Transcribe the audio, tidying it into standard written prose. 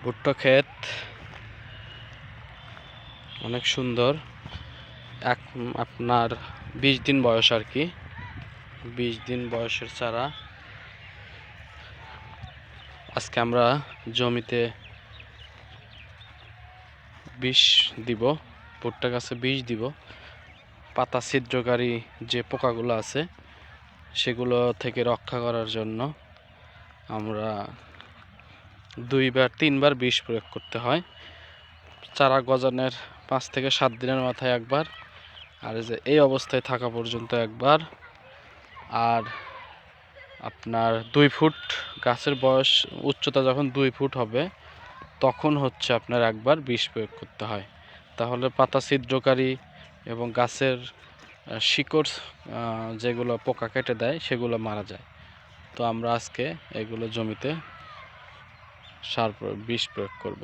ভুট্টা ক্ষেত অনেক সুন্দর। আপনার 20 দিন বয়স আর কি, 20 দিন বয়সের চারা। আজকে আমরা জমিতে বিষ দিব, ভুট্টা গাছে বিষ দিব। পাতা ছিদ্রকারী যে পোকাগুলো আছে সেগুলো থেকে রক্ষা করার জন্য আমরা 2-3 বার বিষ প্রয়োগ করতে হয়। চারা গজানোর 5 থেকে 7 দিনের মাথায় একবার, আর এই অবস্থায় থাকা পর্যন্ত একবার। আর আপনার 2 ফুট গাছের বয়স, উচ্চতা যখন 2 ফুট হবে তখন হচ্ছে আপনার একবার বিষ প্রয়োগ করতে হয়। তাহলে পাতা ছিদ্রকারী এবং গাছের শিকড় যেগুলো পোকা কেটে দেয় সেগুলো মারা যায়। তো আমরা আজকে এগুলো জমিতে বিষ প্রয়োগ করব।